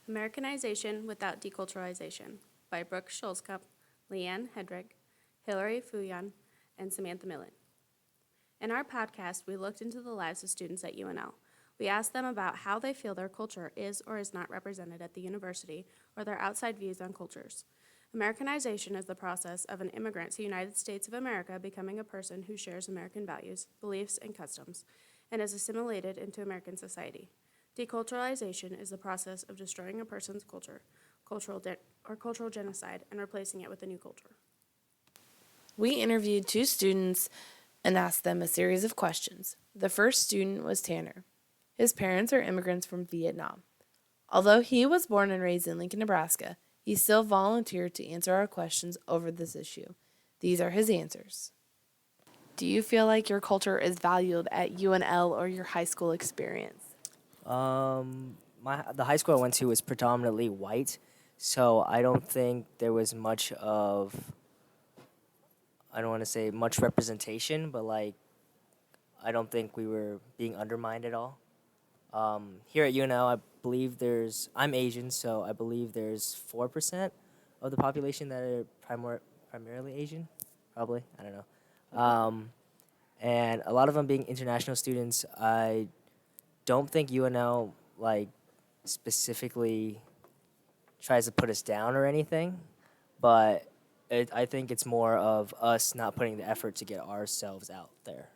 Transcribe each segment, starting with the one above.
Americanization Without Deculturalization by Brooke Schulzkup, Leanne Hedrick, Hilary Fuyan, and Samantha Millen. In our podcast, we looked into the lives of students at UNL. We asked them about how they feel their culture is or is not represented at the university, or their outside views on cultures. Americanization is the process of an immigrant to the United States of America becoming a person who shares American values, beliefs, and customs, and is assimilated into American society. Deculturalization is the process of destroying a person's culture, cultural genocide, and replacing it with a new culture. We interviewed two students and asked them a series of questions. The first student was Tanner. His parents are immigrants from Vietnam. Although he was born and raised in Lincoln, Nebraska, he still volunteered to answer our questions over this issue. These are his answers. Do you feel like your culture is valued at UNL or your high school experience? The high school I went to was predominantly white, so I don't think there was much of, I don't want to say much representation, but I don't think we were being undermined at all. Here at UNL, I believe I'm Asian, so I believe there's 4% of the population that are primarily Asian, probably, I don't know. And a lot of them being international students. I don't think UNL specifically tries to put us down or anything, but I think it's more of us not putting the effort to get ourselves out there.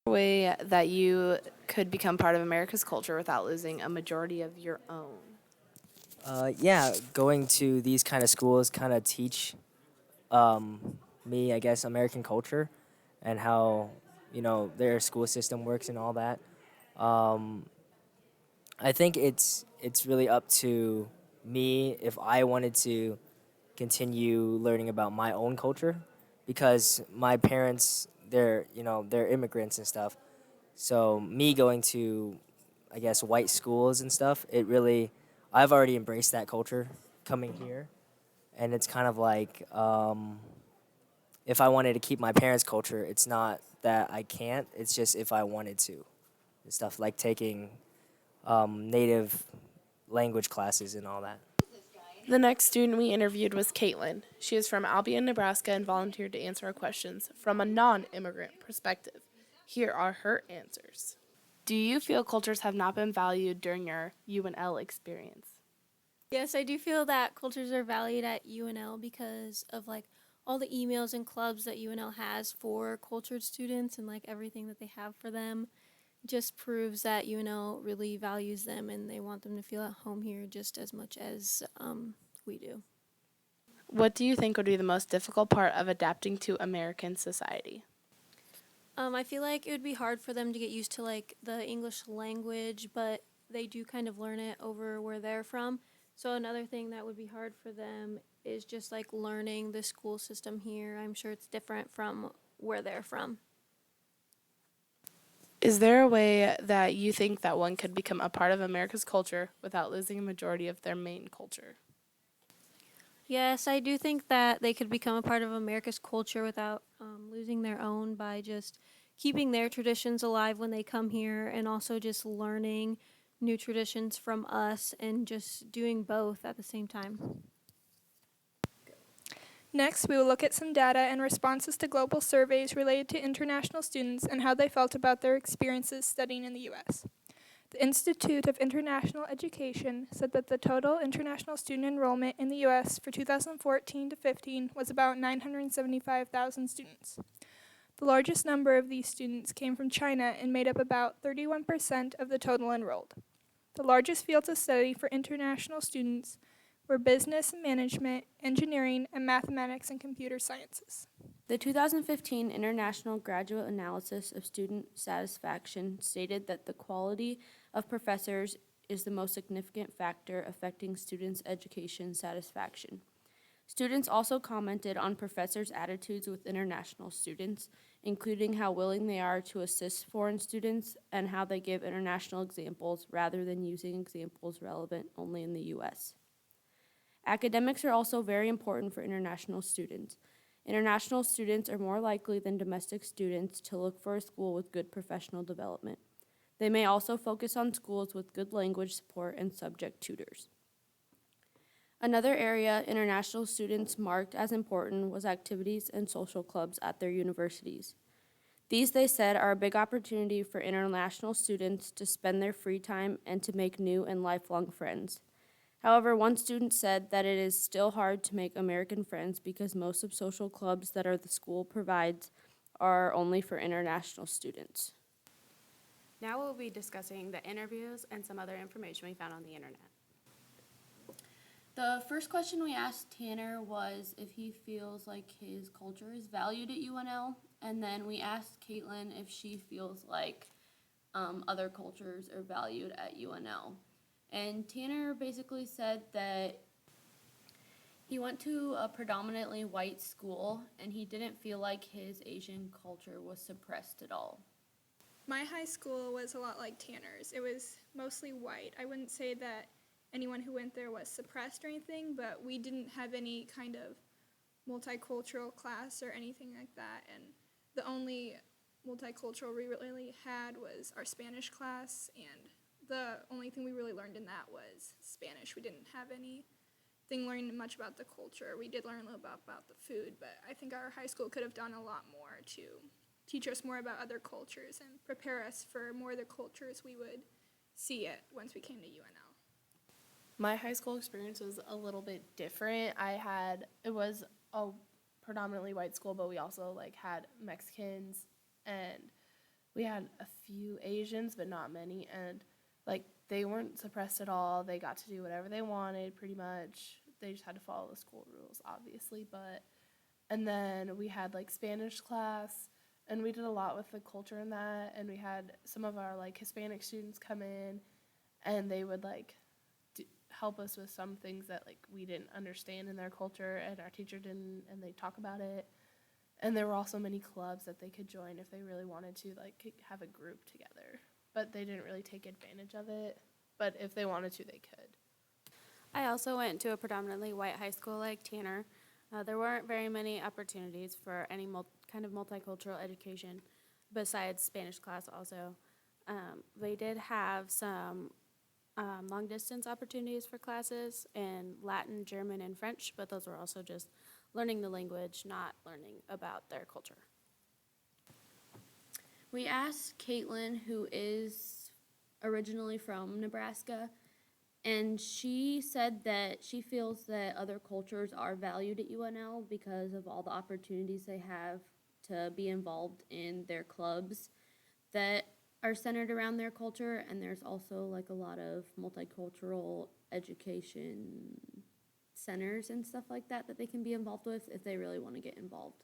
Way that you could become part of America's culture without losing a majority of your own? Going to these kind of schools kind of teach me, I guess, American culture and how, their school system works and all that. I think it's really up to me if I wanted to continue learning about my own culture, because my parents, they're immigrants and stuff. So me going to, I guess, white schools and stuff, I've already embraced that culture coming here. And it's kind of if I wanted to keep my parents' culture, it's not that I can't, it's just if I wanted to. And stuff like taking native language classes and all that. The next student we interviewed was Caitlin. She is from Albion, Nebraska, and volunteered to answer our questions from a non-immigrant perspective. Here are her answers. Do you feel cultures have not been valued during your UNL experience? Yes, I do feel that cultures are valued at UNL because of all the emails and clubs that UNL has for cultured students, and everything that they have for them just proves that UNL really values them and they want them to feel at home here just as much as we do. What do you think would be the most difficult part of adapting to American society? I feel like it would be hard for them to get used to the English language, but they do kind of learn it over where they're from. So another thing that would be hard for them is just learning the school system here. I'm sure it's different from where they're from. Is there a way that you think that one could become a part of America's culture without losing a majority of their main culture? Yes, I do think that they could become a part of America's culture without losing their own, by just keeping their traditions alive when they come here, and also just learning new traditions from us and just doing both at the same time. Next, we will look at some data and responses to global surveys related to international students and how they felt about their experiences studying in the U.S. The Institute of International Education said that the total international student enrollment in the U.S. for 2014 to 15 was about 975,000 students. The largest number of these students came from China and made up about 31% of the total enrolled. The largest fields of study for international students were business and management, engineering, and mathematics and computer sciences. The 2015 International Graduate Analysis of Student Satisfaction stated that the quality of professors is the most significant factor affecting students' education satisfaction. Students also commented on professors' attitudes with international students, including how willing they are to assist foreign students and how they give international examples rather than using examples relevant only in the U.S. Academics are also very important for international students. International students are more likely than domestic students to look for a school with good professional development. They may also focus on schools with good language support and subject tutors. Another area international students marked as important was activities and social clubs at their universities. These, they said, are a big opportunity for international students to spend their free time and to make new and lifelong friends. However, one student said that it is still hard to make American friends because most of social clubs that the school provides are only for international students. Now we'll be discussing the interviews and some other information we found on the internet. The first question we asked Tanner was if he feels like his culture is valued at UNL, and then we asked Caitlin if she feels like other cultures are valued at UNL. And Tanner basically said that he went to a predominantly white school and he didn't feel like his Asian culture was suppressed at all. My high school was a lot like Tanner's. It was mostly white. I wouldn't say that anyone who went there was suppressed or anything, but we didn't have any kind of multicultural class or anything like that. And the only multicultural we really had was our Spanish class, and the only thing we really learned in that was Spanish. We didn't have anything learning much about the culture. We did learn a little about the food, but I think our high school could have done a lot more to teach us more about other cultures and prepare us for more of the cultures we would see it once we came to UNL. My high school experience was a little bit different. It was a predominantly white school, but we also had Mexicans, and we had a few Asians, but not many, and they weren't suppressed at all. They got to do whatever they wanted pretty much. They just had to follow the school rules, obviously, and then we had Spanish class, and we did a lot with the culture in that, and we had some of our Hispanic students come in, and they would help us with some things that we didn't understand in their culture, and our teacher didn't, and they talk about it. And there were also many clubs that they could join if they really wanted to have a group together, but they didn't really take advantage of it. But if they wanted to, they could. I also went to a predominantly white high school like Tanner. There weren't very many opportunities for any kind of multicultural education besides Spanish class also. They did have some long-distance opportunities for classes in Latin, German, and French, but those were also just learning the language, not learning about their culture. We asked Caitlin, who is originally from Nebraska, and she said that she feels that other cultures are valued at UNL because of all the opportunities they have to be involved in their clubs that are centered around their culture, and there's also a lot of multicultural education centers and stuff like that they can be involved with if they really want to get involved.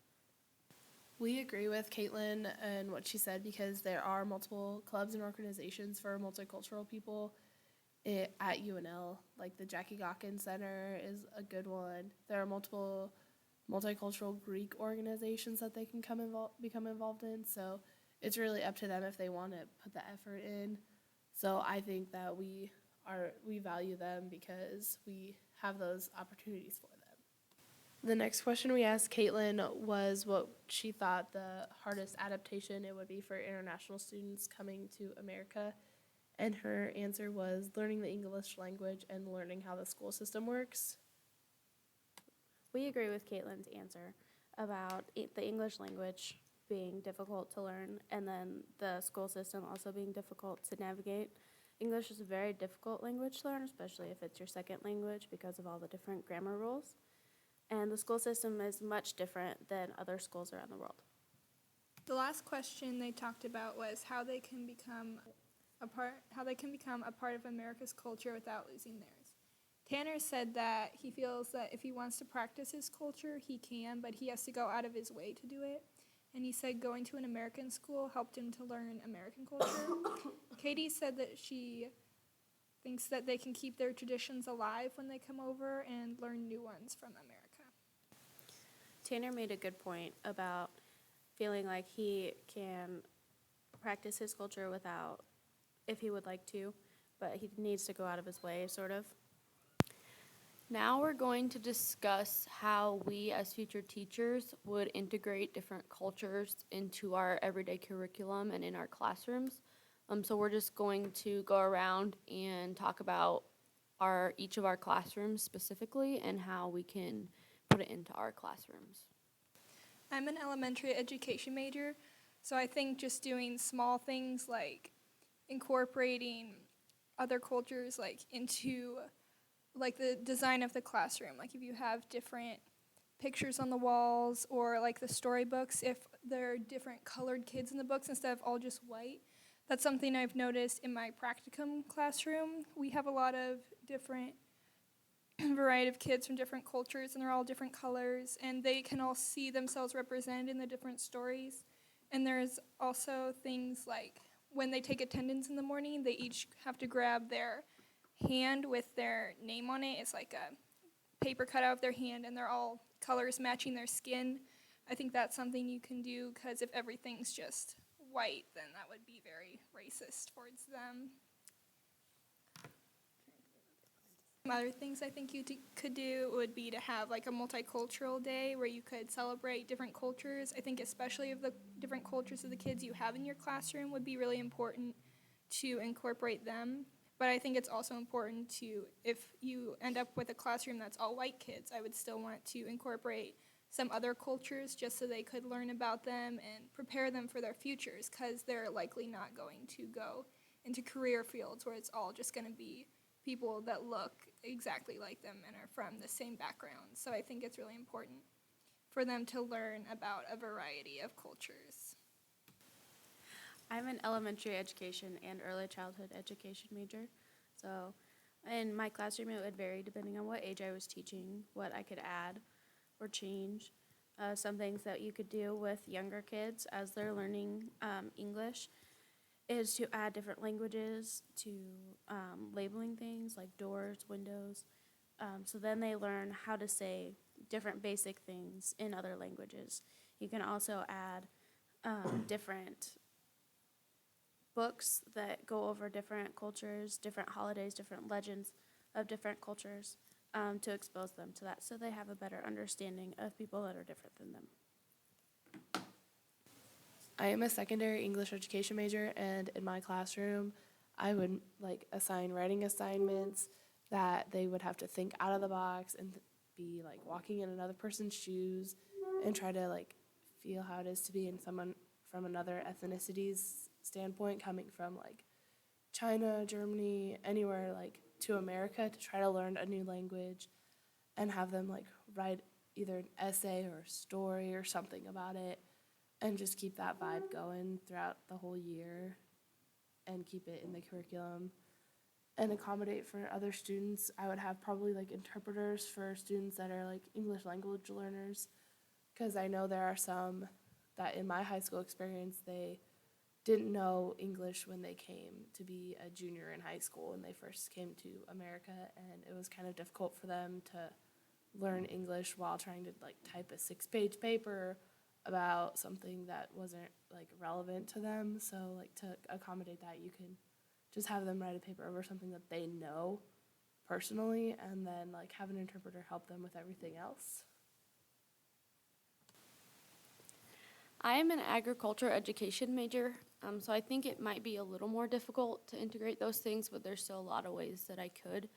We agree with Caitlin and what she said because there are multiple clubs and organizations for multicultural people at UNL. The Jackie Gawkins Center is a good one. There are multiple multicultural Greek organizations that they can become involved in. So it's really up to them if they want to put the effort in. So I think that we value them because we have those opportunities for them. The next question we asked Caitlin was what she thought the hardest adaptation it would be for international students coming to America. And her answer was learning the English language and learning how the school system works. We agree with Caitlin's answer about the English language being difficult to learn and then the school system also being difficult to navigate. English is a very difficult language to learn, especially if it's your second language because of all the different grammar rules. And the school system is much different than other schools around the world. The last question they talked about was how they can become a part of America's culture without losing theirs. Tanner said that he feels that if he wants to practice his culture, he can, but he has to go out of his way to do it. And he said going to an American school helped him to learn American culture. Katie said that she thinks that they can keep their traditions alive when they come over and learn new ones from America. Tanner made a good point about feeling like he can practice his culture without, if he would like to, but he needs to go out of his way, sort of. Now we're going to discuss how we as future teachers would integrate different cultures into our everyday curriculum and in our classrooms. So we're just going to go around and talk about each of our classrooms specifically and how we can put it into our classrooms. I'm an elementary education major, so I think just doing small things like incorporating other cultures like into like the design of the classroom. Like if you have different pictures on the walls or like the storybooks, if there are different colored kids in the books instead of all just white. That's something I've noticed in my practicum classroom. We have a lot of different variety of kids from different cultures, and they're all different colors, and they can all see themselves represented in the different stories. And there's also things like when they take attendance in the morning, they each have to grab their hand with their name on it. It's like a paper cut out of their hand, and they're all colors matching their skin. I think that's something you can do, because if everything's just white, then that would be very racist towards them. Some other things I think you could do would be to have like a multicultural day where you could celebrate different cultures. I think especially of the different cultures of the kids you have in your classroom would be really important to incorporate them. But I think it's also important to, if you end up with a classroom that's all white kids, I would still want to incorporate some other cultures just so they could learn about them and prepare them for their futures, because they're likely not going to go into career fields where it's all just going to be people that look exactly like them and are from the same background. So I think it's really important for them to learn about a variety of cultures. I'm an elementary education and early childhood education major. So in my classroom, it would vary depending on what age I was teaching, what I could add or change. Some things that you could do with younger kids as they're learning English is to add different languages to labeling things like doors, windows. So then they learn how to say different basic things in other languages. You can also add different books that go over different cultures, different holidays, different legends of different cultures to expose them to that so they have a better understanding of people that are different than them. I am a secondary English education major, and in my classroom, I would assign writing assignments that they would have to think out of the box and be walking in another person's shoes and try to feel how it is to be in someone from another ethnicity's standpoint, coming from China, Germany, anywhere to America, to try to learn a new language and have them write either an essay or a story or something about it, and just keep that vibe going throughout the whole year and keep it in the curriculum and accommodate for other students. I would have probably interpreters for students that are English language learners, because I know there are some that in my high school experience, they didn't know English when they came to be a junior in high school when they first came to America, and it was kind of difficult for them to learn English while trying to type a 6-page paper about something that wasn't relevant to them. So to accommodate that, you can just have them write a paper over something that they know personally, and then have an interpreter help them with everything else. I am an agriculture education major, so I think it might be a little more difficult to integrate those things, but there's still a lot of ways that I could.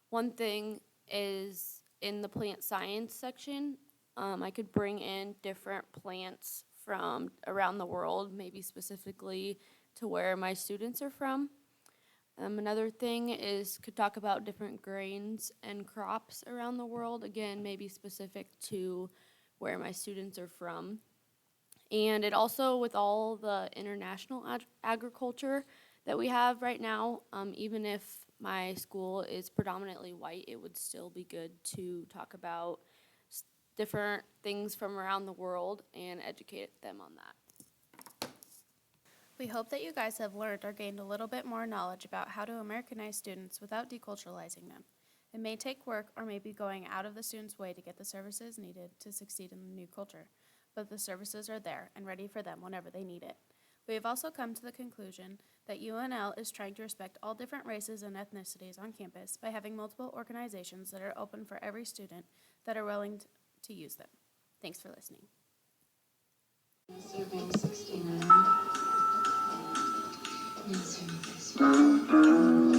One thing is in the plant science section, I could bring in different plants from around the world, maybe specifically to where my students are from. Another thing is could talk about different grains and crops around the world, again, maybe specific to where my students are from. And it also, with all the international agriculture that we have right now, even if my school is predominantly white, it would still be good to talk about different things from around the world and educate them on that. We hope that you guys have learned or gained a little bit more knowledge about how to Americanize students without deculturalizing them. It may take work or maybe going out of the student's way to get the services needed to succeed in the new culture, but the services are there and ready for them whenever they need it. We have also come to the conclusion that UNL is trying to respect all different races and ethnicities on campus by having multiple organizations that are open for every student that are willing to use them. Thanks for listening. Survey 69. Answer this.